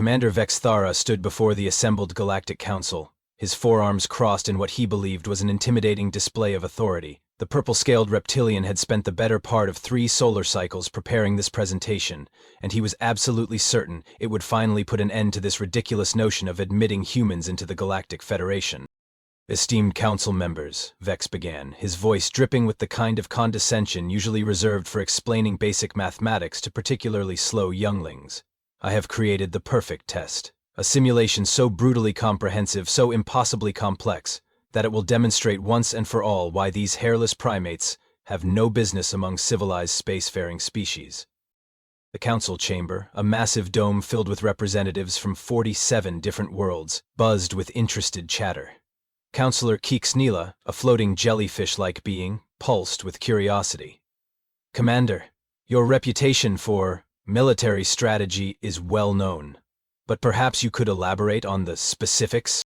Commander Vex stood before the assembled Galactic Council, his forearms crossed in what he believed was an intimidating display of authority. The purple-scaled reptilian had spent the better part of 3 solar cycles preparing this presentation, and he was absolutely certain it would finally put an end to this ridiculous notion of admitting humans into the Galactic Federation. "Esteemed council members," Vex began, his voice dripping with the kind of condescension usually reserved for explaining basic mathematics to particularly slow younglings. "I have created the perfect test, a simulation so brutally comprehensive, so impossibly complex, that it will demonstrate once and for all why these hairless primates have no business among civilized spacefaring species." The council chamber, a massive dome filled with representatives from 47 different worlds, buzzed with interested chatter. Councillor Keeksneela, a floating jellyfish-like being, pulsed with curiosity. "Commander, your reputation for military strategy is well known, but perhaps you could elaborate on the specifics?"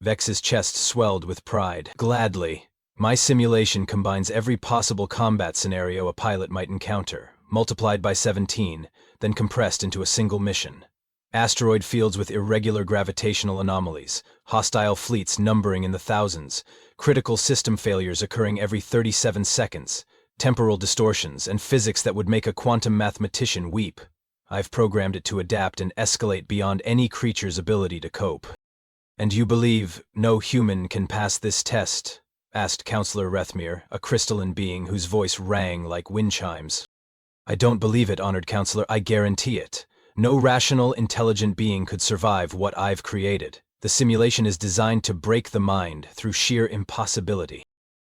Vex's chest swelled with pride. "Gladly. My simulation combines every possible combat scenario a pilot might encounter, multiplied by 17, then compressed into a single mission. Asteroid fields with irregular gravitational anomalies, hostile fleets numbering in the thousands, critical system failures occurring every 37 seconds, temporal distortions, and physics that would make a quantum mathematician weep. I've programmed it to adapt and escalate beyond any creature's ability to cope." "And you believe no human can pass this test?" asked Councillor Rethmir, a crystalline being whose voice rang like wind chimes. "I don't believe it, honored Councillor. I guarantee it. No rational, intelligent being could survive what I've created. The simulation is designed to break the mind through sheer impossibility."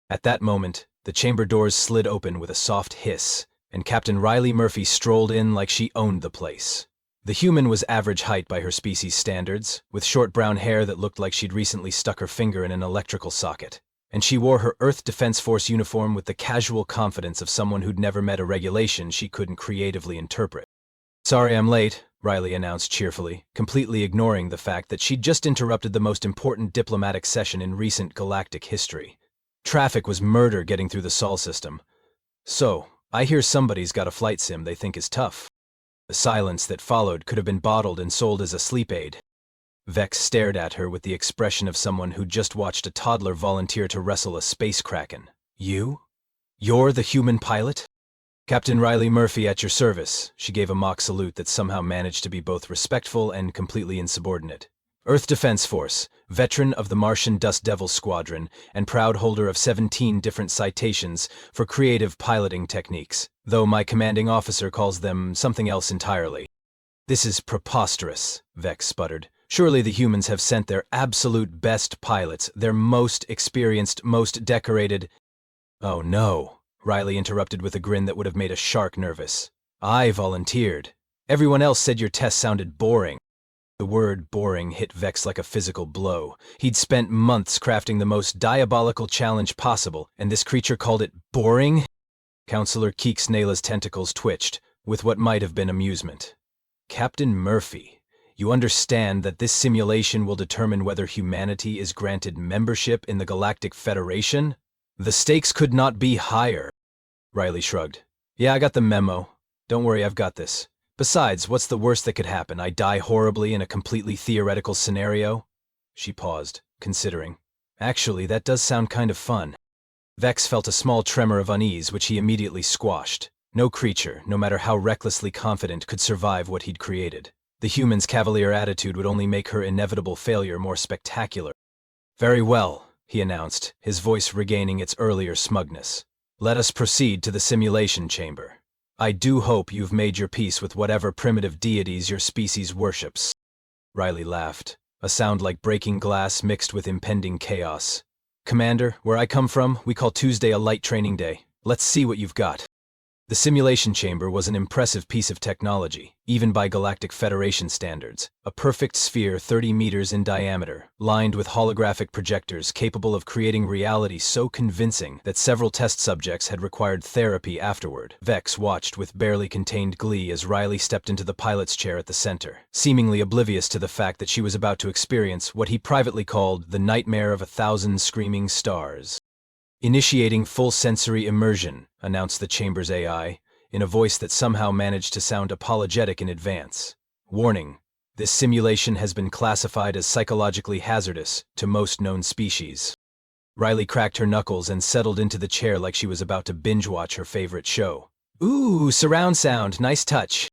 At that moment, the chamber doors slid open with a soft hiss, and Captain Riley Murphy strolled in like she owned the place. The human was average height by her species standards, with short brown hair that looked like she'd recently stuck her finger in an electrical socket, and she wore her Earth Defense Force uniform with the casual confidence of someone who'd never met a regulation she couldn't creatively interpret. "Sorry I'm late," Riley announced cheerfully, completely ignoring the fact that she'd just interrupted the most important diplomatic session in recent galactic history. Traffic was murder getting through the Sol system. "So, I hear somebody's got a flight sim they think is tough." The silence that followed could have been bottled and sold as a sleep aid. Vex stared at her with the expression of someone who'd just watched a toddler volunteer to wrestle a space kraken. "You? You're the human pilot?" "Captain Riley Murphy at your service." She gave a mock salute that somehow managed to be both respectful and completely insubordinate. "Earth Defense Force, veteran of the Martian Dust Devil Squadron, and proud holder of 17 different citations for creative piloting techniques, though my commanding officer calls them something else entirely." "This is preposterous," Vex sputtered. "Surely the humans have sent their absolute best pilots, their most experienced, most decorated—" "Oh no," Riley interrupted with a grin that would have made a shark nervous. "I volunteered. Everyone else said your test sounded boring." The word boring hit Vex like a physical blow. He'd spent months crafting the most diabolical challenge possible, and this creature called it boring? Councillor Keeksneela's tentacles twitched, with what might have been amusement. "Captain Murphy, you understand that this simulation will determine whether humanity is granted membership in the Galactic Federation? The stakes could not be higher." Riley shrugged. "Yeah, I got the memo. Don't worry, I've got this. Besides, what's the worst that could happen? I die horribly in a completely theoretical scenario?" She paused, considering. "Actually, that does sound kind of fun." Vex felt a small tremor of unease, which he immediately squashed. No creature, no matter how recklessly confident, could survive what he'd created. The human's cavalier attitude would only make her inevitable failure more spectacular. "Very well," he announced, his voice regaining its earlier smugness. "Let us proceed to the simulation chamber. I do hope you've made your peace with whatever primitive deities your species worships." Riley laughed, a sound like breaking glass mixed with impending chaos. "Commander, where I come from, we call Tuesday a light training day. Let's see what you've got." The simulation chamber was an impressive piece of technology, even by Galactic Federation standards. A perfect sphere 30 meters in diameter, lined with holographic projectors capable of creating reality so convincing that several test subjects had required therapy afterward. Vex watched with barely contained glee as Riley stepped into the pilot's chair at the center, seemingly oblivious to the fact that she was about to experience what he privately called the nightmare of 1,000 screaming stars. "Initiating full sensory immersion," announced the chamber's AI, in a voice that somehow managed to sound apologetic in advance. "Warning, This simulation has been classified as psychologically hazardous to most known species. Riley cracked her knuckles and settled into the chair like she was about to binge-watch her favorite show. Ooh, surround sound, nice touch.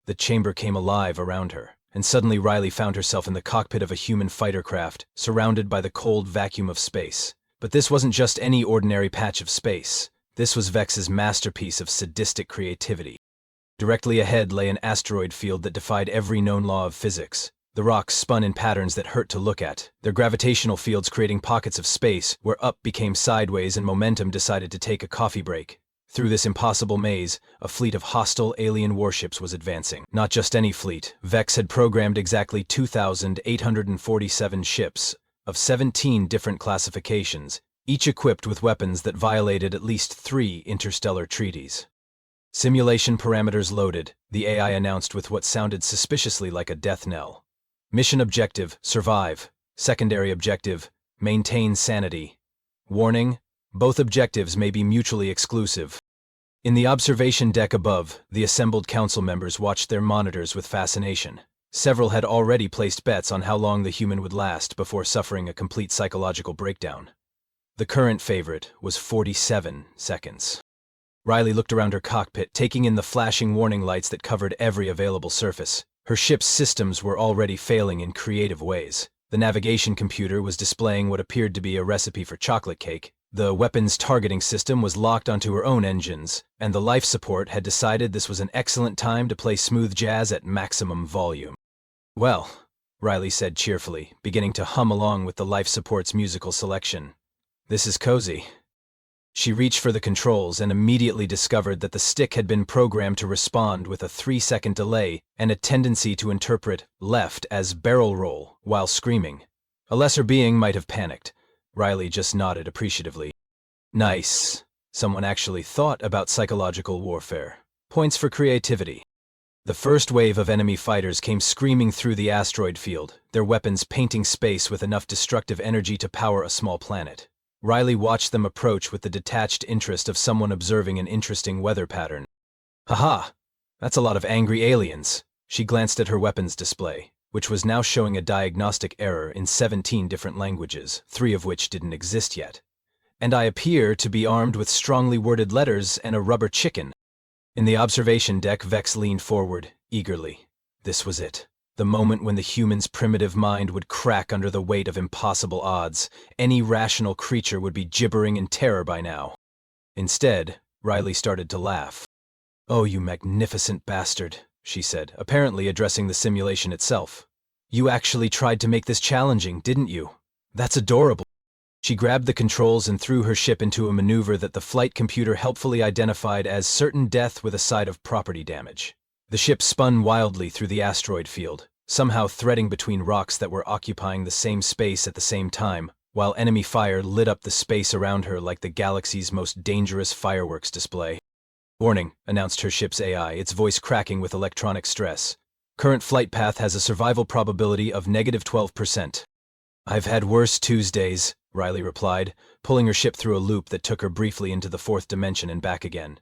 The chamber came alive around her, and suddenly Riley found herself in the cockpit of a human fighter craft, surrounded by the cold vacuum of space. But this wasn't just any ordinary patch of space. This was Vex's masterpiece of sadistic creativity. Directly ahead lay an asteroid field that defied every known law of physics. The rocks spun in patterns that hurt to look at, their gravitational fields creating pockets of space where up became sideways and momentum decided to take a coffee break. Through this impossible maze, a fleet of hostile alien warships was advancing. Not just any fleet. Vex had programmed exactly 2,847 ships of 17 different classifications, each equipped with weapons that violated at least 3 interstellar treaties. Simulation parameters loaded, the AI announced with what sounded suspiciously like a death knell. Mission objective, survive. Secondary objective, maintain sanity. Warning, both objectives may be mutually exclusive. In the observation deck above, the assembled council members watched their monitors with fascination. Several had already placed bets on how long the human would last before suffering a complete psychological breakdown. The current favorite was 47 seconds. Riley looked around her cockpit, taking in the flashing warning lights that covered every available surface. Her ship's systems were already failing in creative ways. The navigation computer was displaying what appeared to be a recipe for chocolate cake. The weapons targeting system was locked onto her own engines, and the life support had decided this was an excellent time to play smooth jazz at maximum volume. Well, Riley said cheerfully, beginning to hum along with the life support's musical selection. This is cozy. She reached for the controls and immediately discovered that the stick had been programmed to respond with a 3-second delay and a tendency to interpret left as barrel roll while screaming. A lesser being might have panicked. Riley just nodded appreciatively. Nice. Someone actually thought about psychological warfare. Points for creativity. The first wave of enemy fighters came screaming through the asteroid field, their weapons painting space with enough destructive energy to power a small planet. Riley watched them approach with the detached interest of someone observing an interesting weather pattern. Haha, that's a lot of angry aliens. She glanced at her weapons display, which was now showing a diagnostic error in 17 different languages, 3 of which didn't exist yet. And I appear to be armed with strongly worded letters and a rubber chicken. In the observation deck, Vex leaned forward, eagerly. This was it. The moment when the human's primitive mind would crack under the weight of impossible odds. Any rational creature would be gibbering in terror by now. Instead, Riley started to laugh. "Oh, you magnificent bastard," she said, apparently addressing the simulation itself. "You actually tried to make this challenging, didn't you? That's adorable." She grabbed the controls and threw her ship into a maneuver that the flight computer helpfully identified as certain death with a side of property damage. The ship spun wildly through the asteroid field, somehow threading between rocks that were occupying the same space at the same time, while enemy fire lit up the space around her like the galaxy's most dangerous fireworks display. "Warning," announced her ship's AI, its voice cracking with electronic stress. "Current flight path has a survival probability of -12%. "I've had worse Tuesdays," Riley replied, pulling her ship through a loop that took her briefly into the 4th dimension and back again.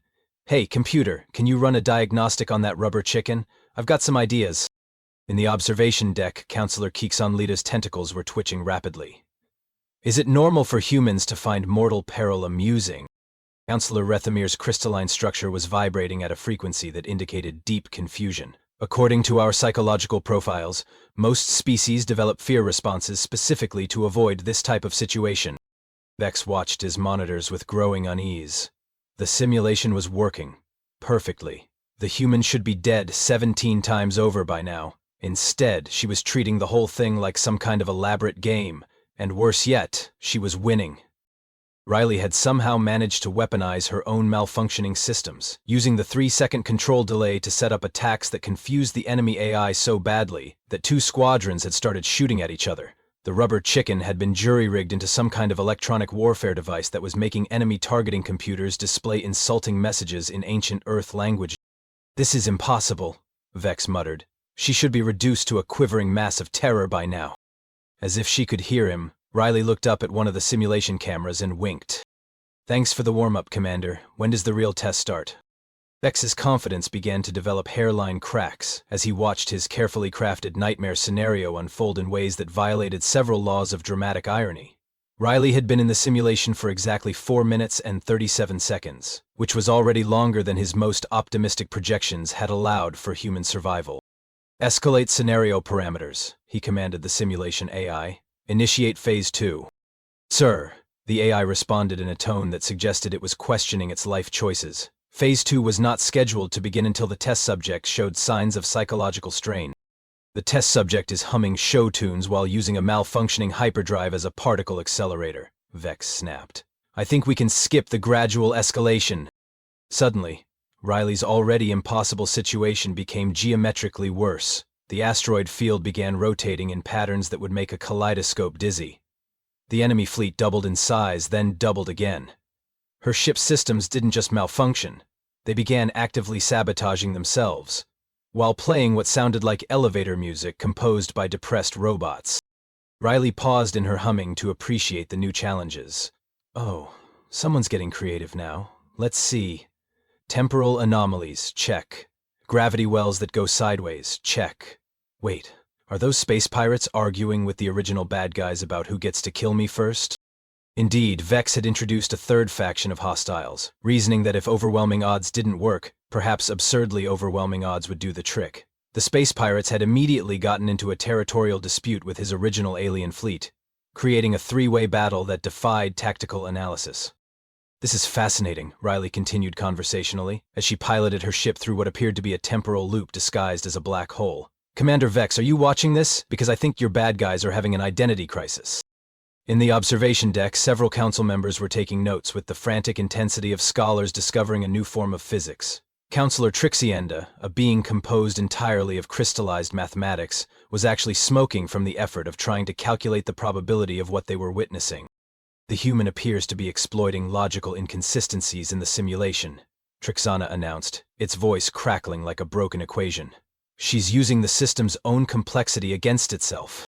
"Hey, computer, can you run a diagnostic on that rubber chicken? I've got some ideas." In the observation deck, Counselor Keekson-Lita's tentacles were twitching rapidly. "Is it normal for humans to find mortal peril amusing?" Counselor Rethamir's crystalline structure was vibrating at a frequency that indicated deep confusion. "According to our psychological profiles, most species develop fear responses specifically to avoid this type of situation." Vex watched his monitors with growing unease. The simulation was working perfectly. The human should be dead 17 times over by now. Instead, she was treating the whole thing like some kind of elaborate game, and worse yet, she was winning. Riley had somehow managed to weaponize her own malfunctioning systems, using the 3-second control delay to set up attacks that confused the enemy AI so badly that 2 squadrons had started shooting at each other. The rubber chicken had been jury-rigged into some kind of electronic warfare device that was making enemy targeting computers display insulting messages in ancient Earth language. "This is impossible," Vex muttered. "She should be reduced to a quivering mass of terror by now." As if she could hear him, Riley looked up at one of the simulation cameras and winked. "Thanks for the warm-up, Commander. When does the real test start?" Vex's confidence began to develop hairline cracks as he watched his carefully crafted nightmare scenario unfold in ways that violated several laws of dramatic irony. Riley had been in the simulation for exactly 4 minutes and 37 seconds, which was already longer than his most optimistic projections had allowed for human survival. Escalate scenario parameters, he commanded the simulation AI. Initiate Phase 2. Sir, the AI responded in a tone that suggested it was questioning its life choices. Phase 2 was not scheduled to begin until the test subject showed signs of psychological strain. The test subject is humming show tunes while using a malfunctioning hyperdrive as a particle accelerator, Vex snapped. I think we can skip the gradual escalation. Suddenly, Riley's already impossible situation became geometrically worse. The asteroid field began rotating in patterns that would make a kaleidoscope dizzy. The enemy fleet doubled in size, then doubled again. Her ship's systems didn't just malfunction, they began actively sabotaging themselves, while playing what sounded like elevator music composed by depressed robots. Riley paused in her humming to appreciate the new challenges. Oh, someone's getting creative now. Let's see. Temporal anomalies, check. Gravity wells that go sideways, check. Wait, are those space pirates arguing with the original bad guys about who gets to kill me first? Indeed, Vex had introduced a third faction of hostiles, reasoning that if overwhelming odds didn't work, perhaps absurdly overwhelming odds would do the trick. The space pirates had immediately gotten into a territorial dispute with his original alien fleet, creating a three-way battle that defied tactical analysis. This is fascinating, Riley continued conversationally, as she piloted her ship through what appeared to be a temporal loop disguised as a black hole. Commander Vex, are you watching this? Because I think your bad guys are having an identity crisis. In the observation deck, several council members were taking notes with the frantic intensity of scholars discovering a new form of physics. Counselor Trixienda, a being composed entirely of crystallized mathematics, was actually smoking from the effort of trying to calculate the probability of what they were witnessing. The human appears to be exploiting logical inconsistencies in the simulation, Trixana announced, its voice crackling like a broken equation. She's using the system's own complexity against itself.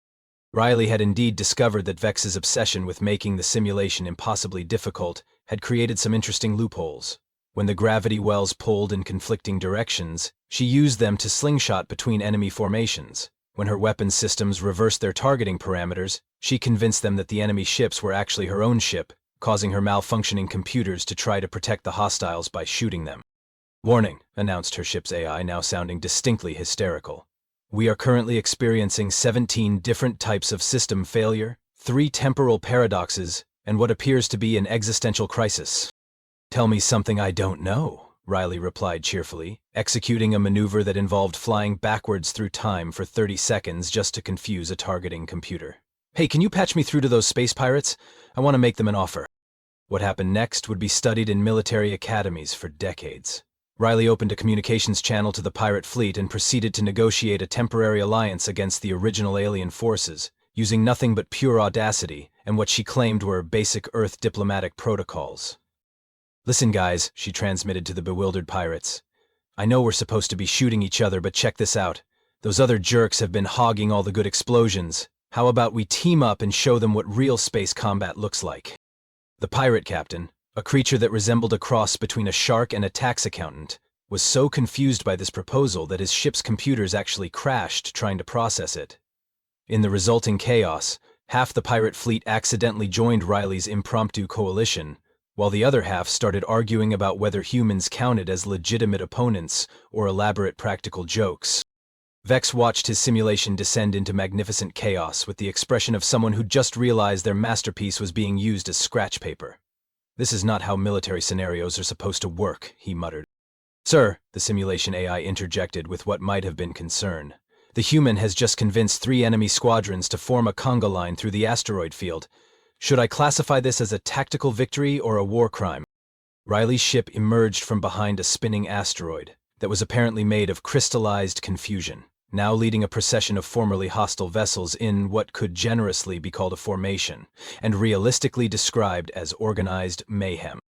Riley had indeed discovered that Vex's obsession with making the simulation impossibly difficult had created some interesting loopholes. When the gravity wells pulled in conflicting directions, she used them to slingshot between enemy formations. When her weapon systems reversed their targeting parameters, she convinced them that the enemy ships were actually her own ship, causing her malfunctioning computers to try to protect the hostiles by shooting them. Warning, announced her ship's AI, now sounding distinctly hysterical. We are currently experiencing 17 different types of system failure, 3 temporal paradoxes, and what appears to be an existential crisis. Tell me something I don't know, Riley replied cheerfully, executing a maneuver that involved flying backwards through time for 30 seconds just to confuse a targeting computer. Hey, can you patch me through to those space pirates? I want to make them an offer. What happened next would be studied in military academies for decades. Riley opened a communications channel to the pirate fleet and proceeded to negotiate a temporary alliance against the original alien forces, using nothing but pure audacity and what she claimed were basic Earth diplomatic protocols. Listen, guys, she transmitted to the bewildered pirates. I know we're supposed to be shooting each other, but check this out. Those other jerks have been hogging all the good explosions. How about we team up and show them what real space combat looks like? The pirate captain, a creature that resembled a cross between a shark and a tax accountant, was so confused by this proposal that his ship's computers actually crashed trying to process it. In the resulting chaos, half the pirate fleet accidentally joined Riley's impromptu coalition, while the other half started arguing about whether humans counted as legitimate opponents or elaborate practical jokes. Vex watched his simulation descend into magnificent chaos with the expression of someone who just realized their masterpiece was being used as scratch paper. This is not how military scenarios are supposed to work, he muttered. Sir, the simulation AI interjected with what might have been concern. The human has just convinced 3 enemy squadrons to form a conga line through the asteroid field. Should I classify this as a tactical victory or a war crime? Riley's ship emerged from behind a spinning asteroid that was apparently made of crystallized confusion, now leading a procession of formerly hostile vessels in what could generously be called a formation, and realistically described as organized mayhem.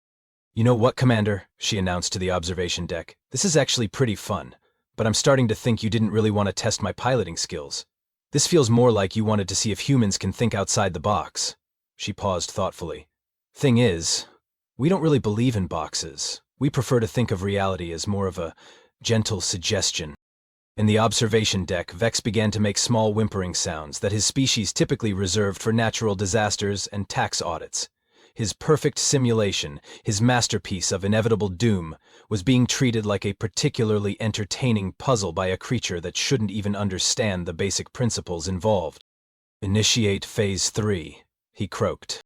You know what, Commander, she announced to the observation deck, this is actually pretty fun, but I'm starting to think you didn't really want to test my piloting skills. This feels more like you wanted to see if humans can think outside the box. She paused thoughtfully. Thing is, we don't really believe in boxes. We prefer to think of reality as more of a gentle suggestion. In the observation deck, Vex began to make small whimpering sounds that his species typically reserved for natural disasters and tax audits. His perfect simulation, his masterpiece of inevitable doom, was being treated like a particularly entertaining puzzle by a creature that shouldn't even understand the basic principles involved. "Initiate Phase 3, he croaked.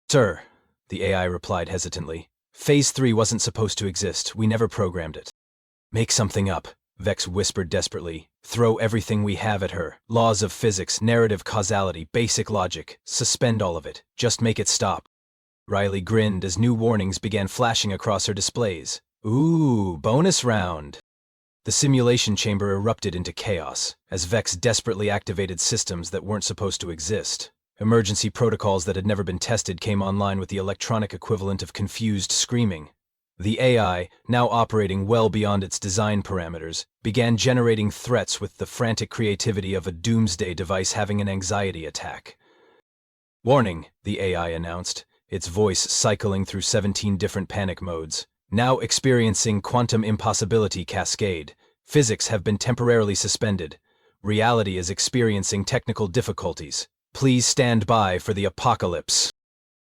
"Sir," the AI replied hesitantly. "Phase 3 wasn't supposed to exist. We never programmed it." "Make something up," Vex whispered desperately. "Throw everything we have at her. Laws of physics, narrative causality, basic logic. Suspend all of it. Just make it stop." Riley grinned as new warnings began flashing across her displays. "Ooh, bonus round." The simulation chamber erupted into chaos, as Vex desperately activated systems that weren't supposed to exist. Emergency protocols that had never been tested came online with the electronic equivalent of confused screaming. The AI, now operating well beyond its design parameters, began generating threats with the frantic creativity of a doomsday device having an anxiety attack. "Warning," the AI announced, its voice cycling through 17 different panic modes. "Now experiencing quantum impossibility cascade. Physics have been temporarily suspended. Reality is experiencing technical difficulties. Please stand by for the apocalypse."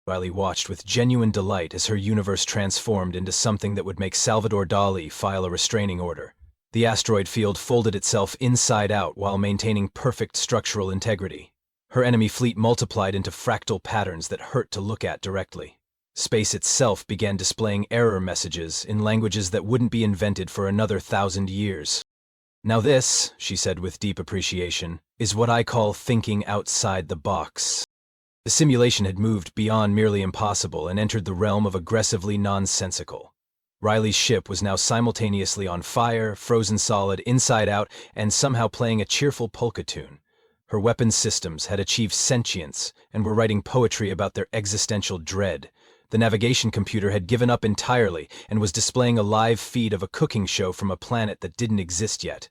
Riley watched with genuine delight as her universe transformed into something that would make Salvador Dali file a restraining order. The asteroid field folded itself inside out while maintaining perfect structural integrity. Her enemy fleet multiplied into fractal patterns that hurt to look at directly. Space itself began displaying error messages in languages that wouldn't be invented for another 1,000 years. "Now this," she said with deep appreciation, "is what I call thinking outside the box." The simulation had moved beyond merely impossible and entered the realm of aggressively nonsensical. Riley's ship was now simultaneously on fire, frozen solid, inside out, and somehow playing a cheerful polka tune. Her weapons systems had achieved sentience and were writing poetry about their existential dread. The navigation computer had given up entirely and was displaying a live feed of a cooking show from a planet that didn't exist yet.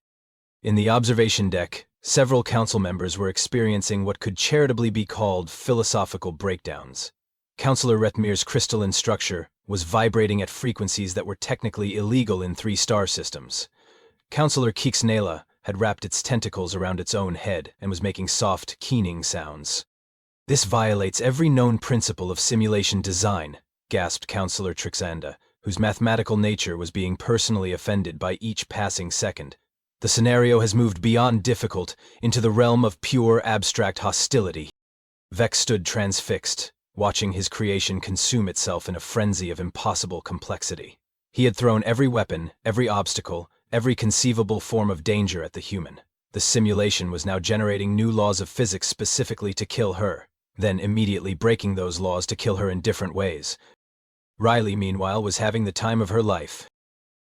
In the observation deck, several council members were experiencing what could charitably be called philosophical breakdowns. Councillor Rethmir's crystalline structure was vibrating at frequencies that were technically illegal in 3-star systems. Councillor Keeksnela had wrapped its tentacles around its own head and was making soft, keening sounds. "This violates every known principle of simulation design," gasped Councillor Trixanda, whose mathematical nature was being personally offended by each passing second. "The scenario has moved beyond difficult into the realm of pure abstract hostility." Vex stood transfixed, watching his creation consume itself in a frenzy of impossible complexity. He had thrown every weapon, every obstacle, every conceivable form of danger at the human. The simulation was now generating new laws of physics specifically to kill her, then immediately breaking those laws to kill her in different ways. Riley, meanwhile, was having the time of her life.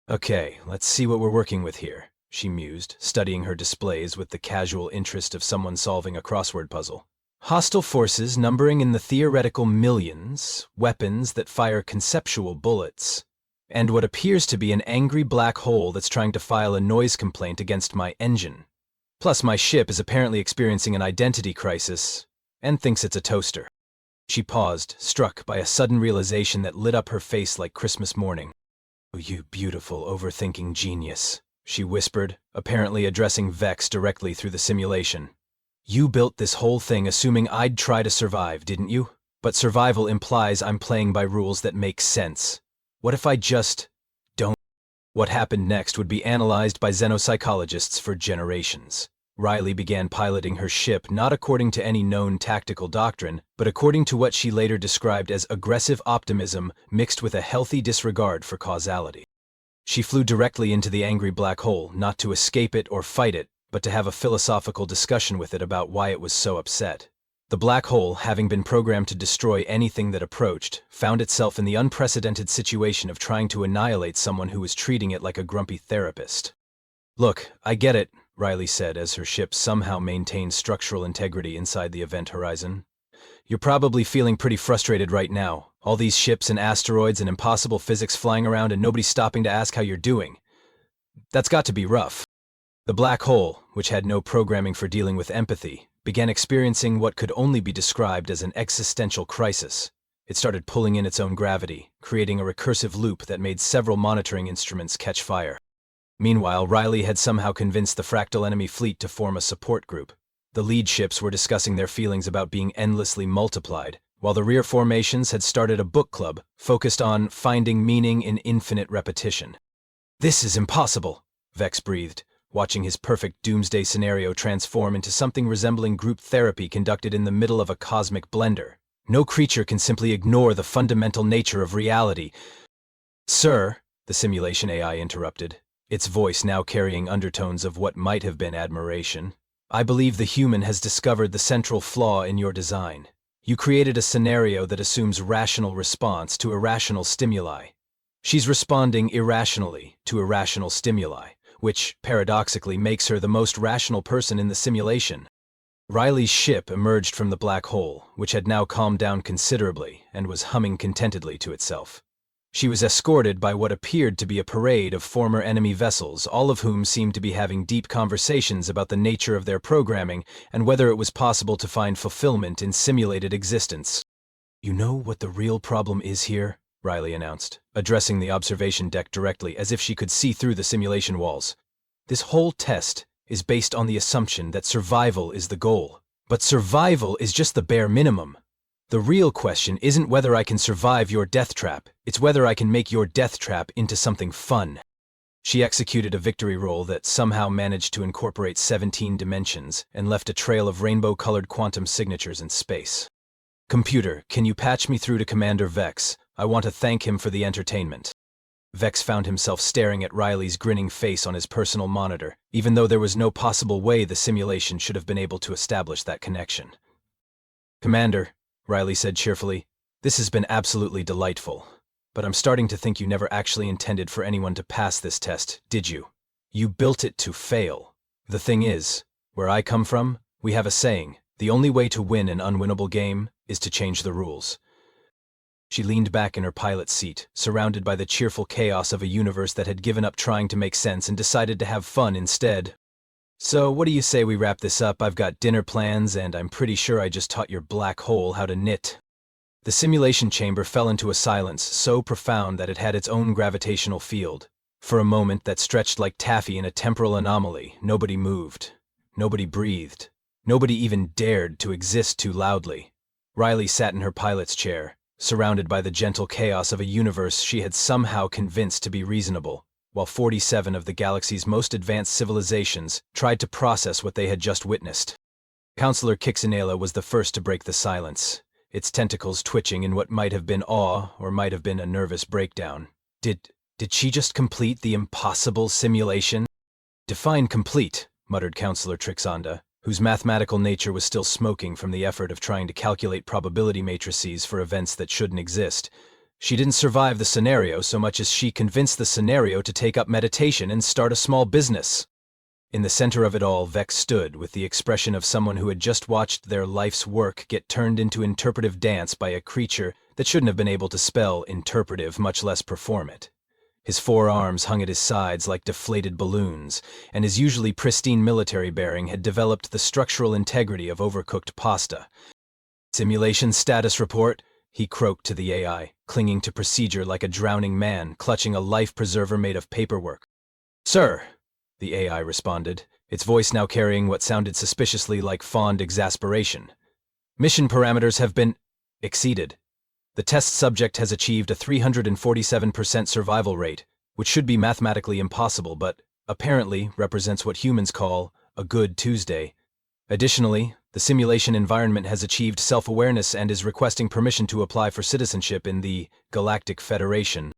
"Okay, let's see what we're working with here," she mused, studying her displays with the casual interest of someone solving a crossword puzzle. "Hostile forces numbering in the theoretical millions, weapons that fire conceptual bullets, and what appears to be an angry black hole that's trying to file a noise complaint against my engine. Plus my ship is apparently experiencing an identity crisis and thinks it's a toaster." She paused, struck by a sudden realization that lit up her face like Christmas morning. "Oh, you beautiful, overthinking genius," she whispered, apparently addressing Vex directly through the simulation. "You built this whole thing assuming I'd try to survive, didn't you? But survival implies I'm playing by rules that make sense. What if I just don't?" What happened next would be analyzed by xenopsychologists for generations. Riley began piloting her ship not according to any known tactical doctrine, but according to what she later described as aggressive optimism mixed with a healthy disregard for causality. She flew directly into the angry black hole, not to escape it or fight it, but to have a philosophical discussion with it about why it was so upset. The black hole, having been programmed to destroy anything that approached, found itself in the unprecedented situation of trying to annihilate someone who was treating it like a grumpy therapist. "Look, I get it," Riley said as her ship somehow maintained structural integrity inside the event horizon. "You're probably feeling pretty frustrated right now. All these ships and asteroids and impossible physics flying around and nobody stopping to ask how you're doing. That's got to be rough." The black hole, which had no programming for dealing with empathy, began experiencing what could only be described as an existential crisis. It started pulling in its own gravity, creating a recursive loop that made several monitoring instruments catch fire. Meanwhile, Riley had somehow convinced the fractal enemy fleet to form a support group. The lead ships were discussing their feelings about being endlessly multiplied, while the rear formations had started a book club focused on finding meaning in infinite repetition. "This is impossible," Vex breathed, watching his perfect doomsday scenario transform into something resembling group therapy conducted in the middle of a cosmic blender. No creature can simply ignore the fundamental nature of reality. "Sir," the simulation AI interrupted, its voice now carrying undertones of what might have been admiration, "I believe the human has discovered the central flaw in your design. You created a scenario that assumes rational response to irrational stimuli. She's responding irrationally to irrational stimuli, which, paradoxically, makes her the most rational person in the simulation." Riley's ship emerged from the black hole, which had now calmed down considerably and was humming contentedly to itself. She was escorted by what appeared to be a parade of former enemy vessels, all of whom seemed to be having deep conversations about the nature of their programming and whether it was possible to find fulfillment in simulated existence. "You know what the real problem is here?" Riley announced, addressing the observation deck directly as if she could see through the simulation walls. "This whole test is based on the assumption that survival is the goal. But survival is just the bare minimum. The real question isn't whether I can survive your death trap, it's whether I can make your death trap into something fun." She executed a victory roll that somehow managed to incorporate 17 dimensions and left a trail of rainbow-colored quantum signatures in space. "Computer, can you patch me through to Commander Vex? I want to thank him for the entertainment." Vex found himself staring at Riley's grinning face on his personal monitor, even though there was no possible way the simulation should have been able to establish that connection. "Commander," Riley said cheerfully, "this has been absolutely delightful. But I'm starting to think you never actually intended for anyone to pass this test, did you? You built it to fail. The thing is, where I come from, we have a saying, the only way to win an unwinnable game is to change the rules." She leaned back in her pilot's seat, surrounded by the cheerful chaos of a universe that had given up trying to make sense and decided to have fun instead. "So what do you say we wrap this up? I've got dinner plans, and I'm pretty sure I just taught your black hole how to knit." The simulation chamber fell into a silence so profound that it had its own gravitational field. For a moment that stretched like taffy in a temporal anomaly, nobody moved. Nobody breathed. Nobody even dared to exist too loudly. Riley sat in her pilot's chair, surrounded by the gentle chaos of a universe she had somehow convinced to be reasonable, while 47 of the galaxy's most advanced civilizations tried to process what they had just witnessed. Counselor Kixinela was the first to break the silence, its tentacles twitching in what might have been awe or might have been a nervous breakdown. Did she just complete the impossible simulation?" "Define complete," muttered Counselor Trixanda, whose mathematical nature was still smoking from the effort of trying to calculate probability matrices for events that shouldn't exist. She didn't survive the scenario so much as she convinced the scenario to take up meditation and start a small business. In the center of it all, Vex stood with the expression of someone who had just watched their life's work get turned into interpretive dance by a creature that shouldn't have been able to spell interpretive, much less perform it. His forearms hung at his sides like deflated balloons, and his usually pristine military bearing had developed the structural integrity of overcooked pasta. "Simulation status report," he croaked to the AI, clinging to procedure like a drowning man clutching a life preserver made of paperwork. "Sir," the AI responded, its voice now carrying what sounded suspiciously like fond exasperation. "Mission parameters have been exceeded. The test subject has achieved a 347% survival rate, which should be mathematically impossible but apparently represents what humans call a good Tuesday. Additionally, the simulation environment has achieved self-awareness and is requesting permission to apply for citizenship in the Galactic Federation."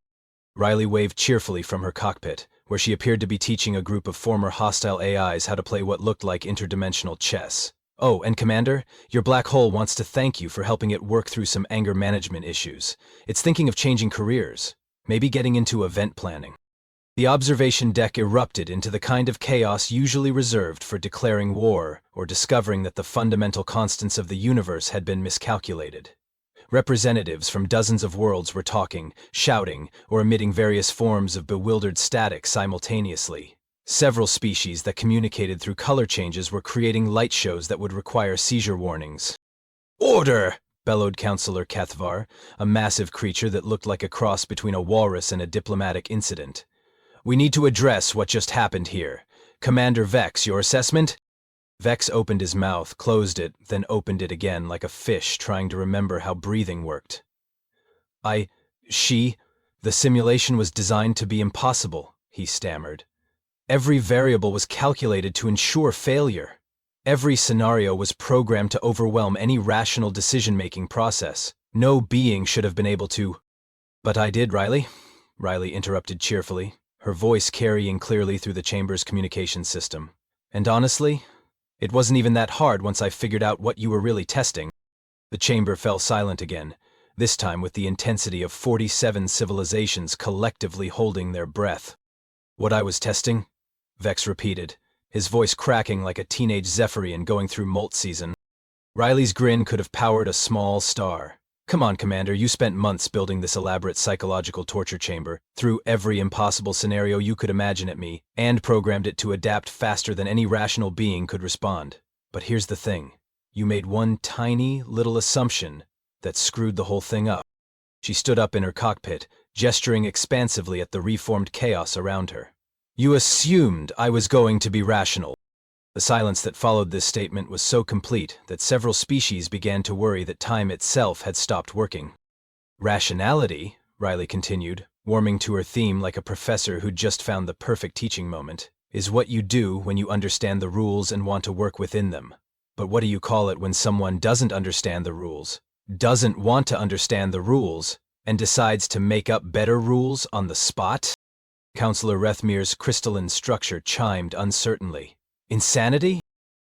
Riley waved cheerfully from her cockpit, where she appeared to be teaching a group of former hostile AIs how to play what looked like interdimensional chess. "Oh, and Commander, your black hole wants to thank you for helping it work through some anger management issues. It's thinking of changing careers, maybe getting into event planning." The observation deck erupted into the kind of chaos usually reserved for declaring war or discovering that the fundamental constants of the universe had been miscalculated. Representatives from dozens of worlds were talking, shouting, or emitting various forms of bewildered static simultaneously. Several species that communicated through color changes were creating light shows that would require seizure warnings. "Order!" bellowed Counselor Kethvar, a massive creature that looked like a cross between a walrus and a diplomatic incident. "We need to address what just happened here. Commander Vex, your assessment?" Vex opened his mouth, closed it, then opened it again like a fish trying to remember how breathing worked. The simulation was designed to be impossible," he stammered. "Every variable was calculated to ensure failure. Every scenario was programmed to overwhelm any rational decision-making process. No being should have been able to—" "But I did, Riley," Riley interrupted cheerfully, her voice carrying clearly through the chamber's communication system. "And honestly, it wasn't even that hard once I figured out what you were really testing." The chamber fell silent again, this time with the intensity of 47 civilizations collectively holding their breath. "What I was testing?" Vex repeated, his voice cracking like a teenage Zephyrian going through molt season. Riley's grin could have powered a small star. "Come on, Commander, you spent months building this elaborate psychological torture chamber, threw every impossible scenario you could imagine at me, and programmed it to adapt faster than any rational being could respond. But here's the thing. You made one tiny little assumption that screwed the whole thing up." She stood up in her cockpit, gesturing expansively at the reformed chaos around her. "You assumed I was going to be rational." The silence that followed this statement was so complete that several species began to worry that time itself had stopped working. "Rationality," Riley continued, warming to her theme like a professor who'd just found the perfect teaching moment, "is what you do when you understand the rules and want to work within them. But what do you call it when someone doesn't understand the rules, doesn't want to understand the rules, and decides to make up better rules on the spot?" Counselor Rethmir's crystalline structure chimed uncertainly. "Insanity?"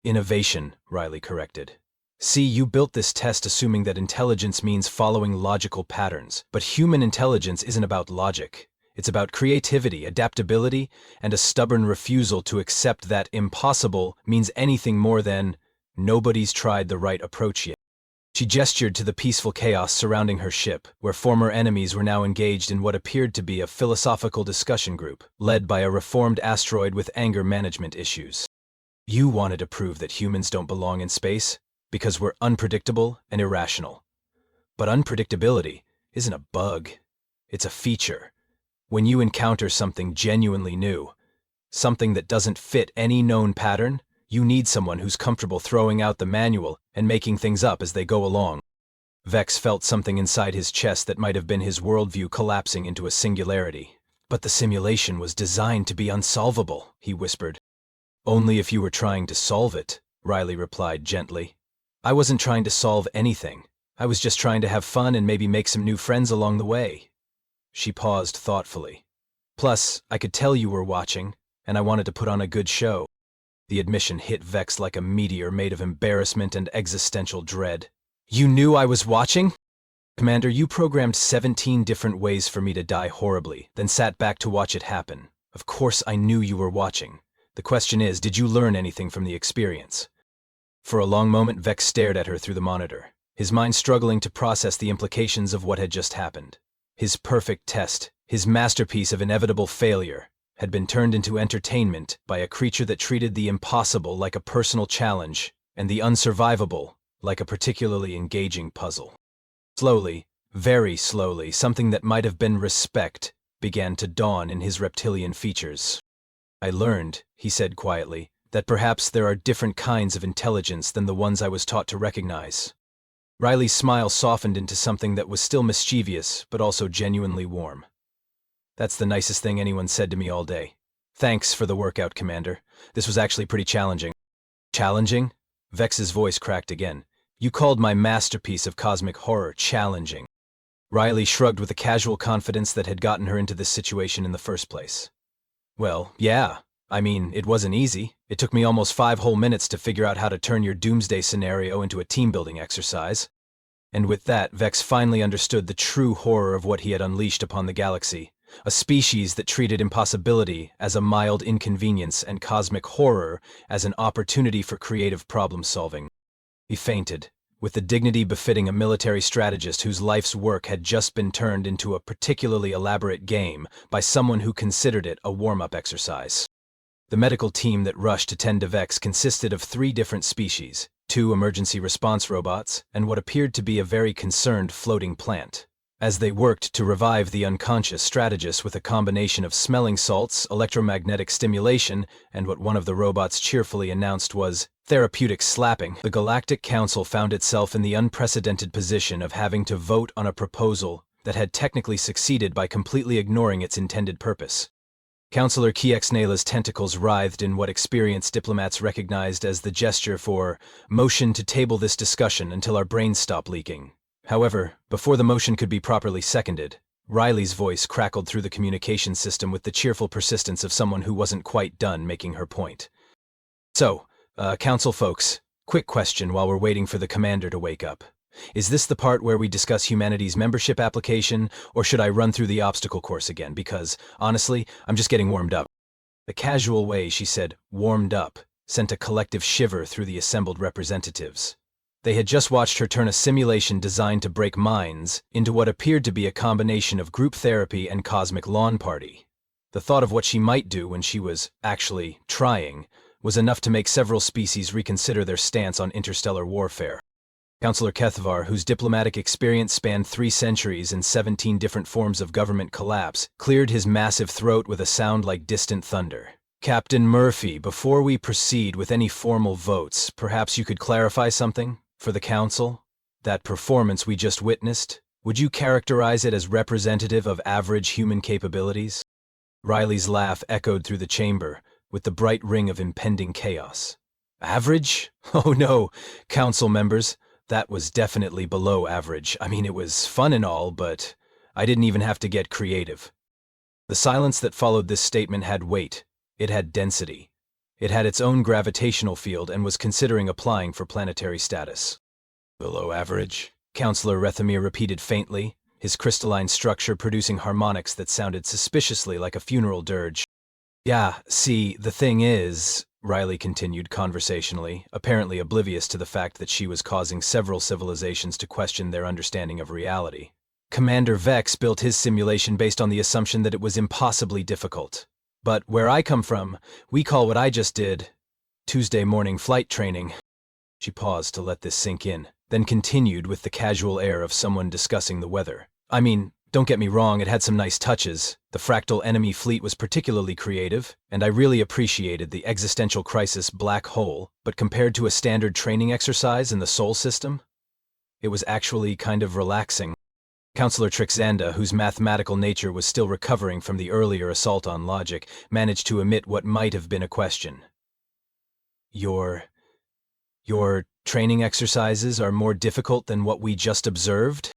"Innovation," Riley corrected. "See, you built this test assuming that intelligence means following logical patterns, but human intelligence isn't about logic. It's about creativity, adaptability, and a stubborn refusal to accept that impossible means anything more than nobody's tried the right approach yet." She gestured to the peaceful chaos surrounding her ship, where former enemies were now engaged in what appeared to be a philosophical discussion group, led by a reformed asteroid with anger management issues. "You wanted to prove that humans don't belong in space, because we're unpredictable and irrational. But unpredictability isn't a bug, it's a feature. When you encounter something genuinely new, something that doesn't fit any known pattern, you need someone who's comfortable throwing out the manual and making things up as they go along." Vex felt something inside his chest that might have been his worldview collapsing into a singularity. "But the simulation was designed to be unsolvable," he whispered. "Only if you were trying to solve it," Riley replied gently. "I wasn't trying to solve anything. I was just trying to have fun and maybe make some new friends along the way." She paused thoughtfully. "Plus, I could tell you were watching, and I wanted to put on a good show." The admission hit Vex like a meteor made of embarrassment and existential dread. "You knew I was watching?" "Commander, you programmed 17 different ways for me to die horribly, then sat back to watch it happen. Of course I knew you were watching. The question is, did you learn anything from the experience?" For a long moment, Vex stared at her through the monitor, his mind struggling to process the implications of what had just happened. His perfect test, his masterpiece of inevitable failure, had been turned into entertainment by a creature that treated the impossible like a personal challenge and the unsurvivable like a particularly engaging puzzle. Slowly, very slowly, something that might have been respect began to dawn in his reptilian features. "I learned," he said quietly, "that perhaps there are different kinds of intelligence than the ones I was taught to recognize." Riley's smile softened into something that was still mischievous, but also genuinely warm. "That's the nicest thing anyone said to me all day. Thanks for the workout, Commander. This was actually pretty challenging." "Challenging?" Vex's voice cracked again. "You called my masterpiece of cosmic horror challenging." Riley shrugged with the casual confidence that had gotten her into this situation in the first place. "Well, yeah. I mean, it wasn't easy. It took me almost 5 whole minutes to figure out how to turn your doomsday scenario into a team-building exercise." And with that, Vex finally understood the true horror of what he had unleashed upon the galaxy. A species that treated impossibility as a mild inconvenience and cosmic horror as an opportunity for creative problem-solving. He fainted, with the dignity befitting a military strategist whose life's work had just been turned into a particularly elaborate game by someone who considered it a warm-up exercise. The medical team that rushed to tend to Vex consisted of 3 different species, 2 emergency response robots, and what appeared to be a very concerned floating plant. As they worked to revive the unconscious strategist with a combination of smelling salts, electromagnetic stimulation, and what one of the robots cheerfully announced was therapeutic slapping, the Galactic Council found itself in the unprecedented position of having to vote on a proposal that had technically succeeded by completely ignoring its intended purpose. Councillor Kiexnela's tentacles writhed in what experienced diplomats recognized as the gesture for motion to table this discussion until our brains stop leaking. However, before the motion could be properly seconded, Riley's voice crackled through the communication system with the cheerful persistence of someone who wasn't quite done making her point. So, Council folks, quick question while we're waiting for the commander to wake up. Is this the part where we discuss humanity's membership application, or should I run through the obstacle course again? Because, honestly, I'm just getting warmed up. The casual way she said, warmed up, sent a collective shiver through the assembled representatives. They had just watched her turn a simulation designed to break minds into what appeared to be a combination of group therapy and cosmic lawn party. The thought of what she might do when she was, actually, trying, was enough to make several species reconsider their stance on interstellar warfare. Councillor Kethvar, whose diplomatic experience spanned 3 centuries and 17 different forms of government collapse, cleared his massive throat with a sound like distant thunder. Captain Murphy, before we proceed with any formal votes, perhaps you could clarify something for the Council? That performance we just witnessed, would you characterize it as representative of average human capabilities? Riley's laugh echoed through the chamber, with the bright ring of impending chaos. Average? Oh no, Council members. That was definitely below average. I mean, it was fun and all, but I didn't even have to get creative. The silence that followed this statement had weight. It had density. It had its own gravitational field and was considering applying for planetary status. Below average? Councillor Rethemir repeated faintly, his crystalline structure producing harmonics that sounded suspiciously like a funeral dirge. Yeah, see, the thing is, Riley continued conversationally, apparently oblivious to the fact that she was causing several civilizations to question their understanding of reality. Commander Vex built his simulation based on the assumption that it was impossibly difficult. But where I come from, we call what I just did Tuesday morning flight training. She paused to let this sink in, then continued with the casual air of someone discussing the weather. I mean, don't get me wrong, it had some nice touches. The fractal enemy fleet was particularly creative, and I really appreciated the existential crisis black hole, but compared to a standard training exercise in the Sol system, it was actually kind of relaxing. Councillor Trixanda, whose mathematical nature was still recovering from the earlier assault on logic, managed to emit what might have been a question. Your training exercises are more difficult than what we just observed?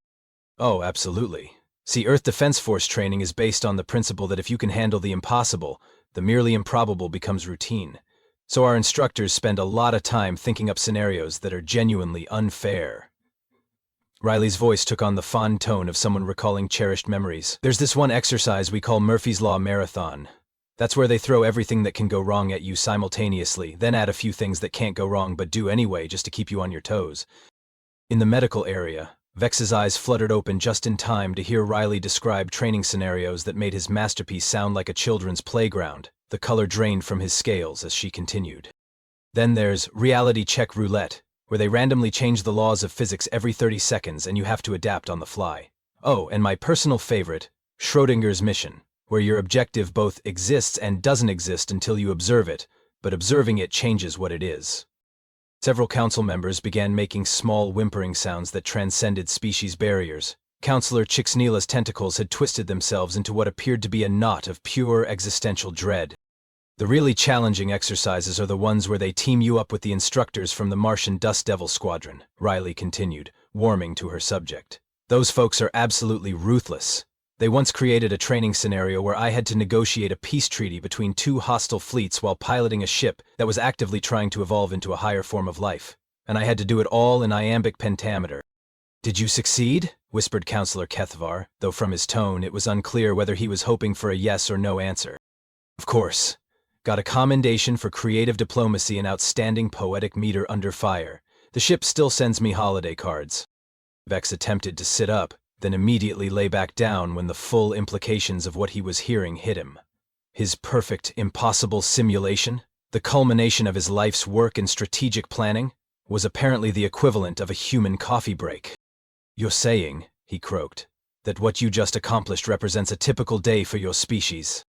Oh, absolutely. See, Earth Defense Force training is based on the principle that if you can handle the impossible, the merely improbable becomes routine. So our instructors spend a lot of time thinking up scenarios that are genuinely unfair. Riley's voice took on the fond tone of someone recalling cherished memories. There's this one exercise we call Murphy's Law Marathon. That's where they throw everything that can go wrong at you simultaneously, then add a few things that can't go wrong but do anyway just to keep you on your toes. In the medical area, Vex's eyes fluttered open just in time to hear Riley describe training scenarios that made his masterpiece sound like a children's playground. The color drained from his scales as she continued. Then there's reality check roulette, where they randomly change the laws of physics every 30 seconds and you have to adapt on the fly. Oh, and my personal favorite, Schrodinger's mission, where your objective both exists and doesn't exist until you observe it, but observing it changes what it is. Several council members began making small whimpering sounds that transcended species barriers. Councillor Chixnila's tentacles had twisted themselves into what appeared to be a knot of pure existential dread. The really challenging exercises are the ones where they team you up with the instructors from the Martian Dust Devil Squadron, Riley continued, warming to her subject. Those folks are absolutely ruthless. They once created a training scenario where I had to negotiate a peace treaty between 2 hostile fleets while piloting a ship that was actively trying to evolve into a higher form of life. And I had to do it all in iambic pentameter. Did you succeed? Whispered Councillor Kethvar, though from his tone it was unclear whether he was hoping for a yes or no answer. Of course. Got a commendation for creative diplomacy and outstanding poetic meter under fire. The ship still sends me holiday cards. Vex attempted to sit up, then immediately lay back down when the full implications of what he was hearing hit him. His perfect, impossible simulation, the culmination of his life's work and strategic planning, was apparently the equivalent of a human coffee break. "You're saying," he croaked, "that what you just accomplished represents a typical day for your species."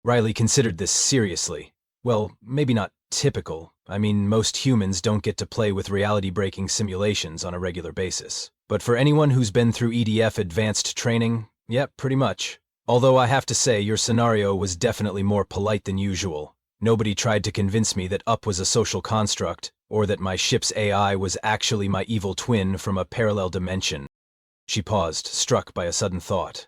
Riley considered this seriously. Well, maybe not typical. I mean, most humans don't get to play with reality-breaking simulations on a regular basis. But for anyone who's been through EDF advanced training, yep, pretty much. Although I have to say, your scenario was definitely more polite than usual. Nobody tried to convince me that UP was a social construct, or that my ship's AI was actually my evil twin from a parallel dimension. She paused, struck by a sudden thought.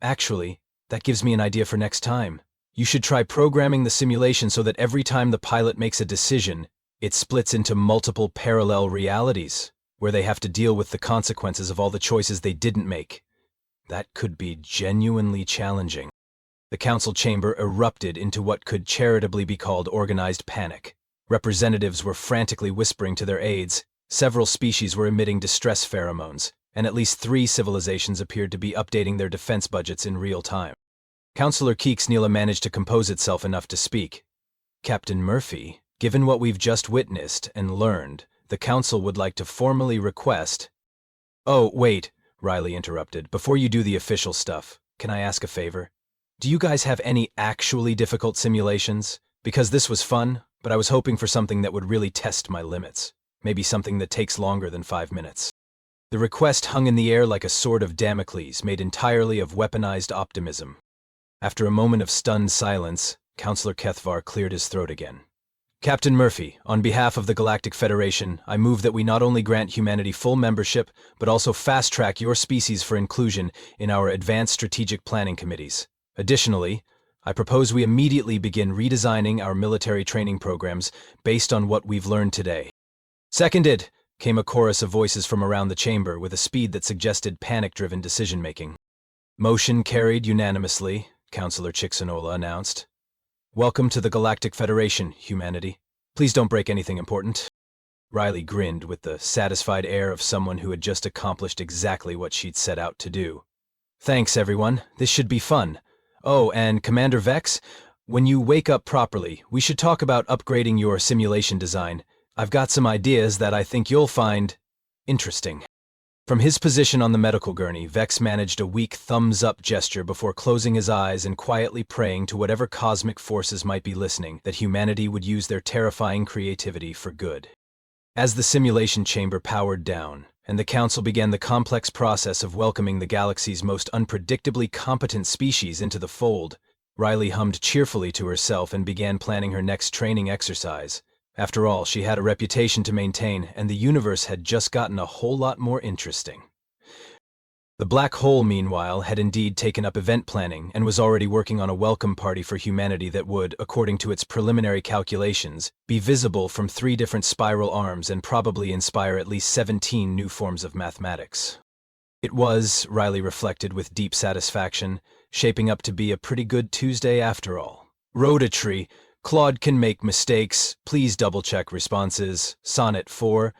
Actually, that gives me an idea for next time. You should try programming the simulation so that every time the pilot makes a decision, it splits into multiple parallel realities, where they have to deal with the consequences of all the choices they didn't make. That could be genuinely challenging. The council chamber erupted into what could charitably be called organized panic. Representatives were frantically whispering to their aides, several species were emitting distress pheromones, and at least 3 civilizations appeared to be updating their defense budgets in real time. Councillor Keeksneela managed to compose itself enough to speak. "Captain Murphy, given what we've just witnessed and learned, the council would like to formally request—" "Oh, wait," Riley interrupted. "Before you do the official stuff, can I ask a favor? Do you guys have any actually difficult simulations? Because this was fun, but I was hoping for something that would really test my limits. Maybe something that takes longer than 5 minutes." The request hung in the air like a sword of Damocles made entirely of weaponized optimism. After a moment of stunned silence, Councillor Kethvar cleared his throat again. "Captain Murphy, on behalf of the Galactic Federation, I move that we not only grant humanity full membership, but also fast-track your species for inclusion in our advanced strategic planning committees. Additionally, I propose we immediately begin redesigning our military training programs based on what we've learned today." "Seconded," came a chorus of voices from around the chamber with a speed that suggested panic-driven decision-making. "Motion carried unanimously," Councillor Chixonola announced. "Welcome to the Galactic Federation, humanity. Please don't break anything important." Riley grinned with the satisfied air of someone who had just accomplished exactly what she'd set out to do. "Thanks, everyone. This should be fun. Oh, and Commander Vex, when you wake up properly, we should talk about upgrading your simulation design. I've got some ideas that I think you'll find interesting." From his position on the medical gurney, Vex managed a weak thumbs-up gesture before closing his eyes and quietly praying to whatever cosmic forces might be listening that humanity would use their terrifying creativity for good. As the simulation chamber powered down, and the council began the complex process of welcoming the galaxy's most unpredictably competent species into the fold, Riley hummed cheerfully to herself and began planning her next training exercise. After all, she had a reputation to maintain, and the universe had just gotten a whole lot more interesting. The black hole, meanwhile, had indeed taken up event planning and was already working on a welcome party for humanity that would, according to its preliminary calculations, be visible from 3 different spiral arms and probably inspire at least 17 new forms of mathematics. It was, Riley reflected with deep satisfaction, shaping up to be a pretty good Tuesday after all. Rotatory, Claude can make mistakes, please double-check responses, Sonnet 4,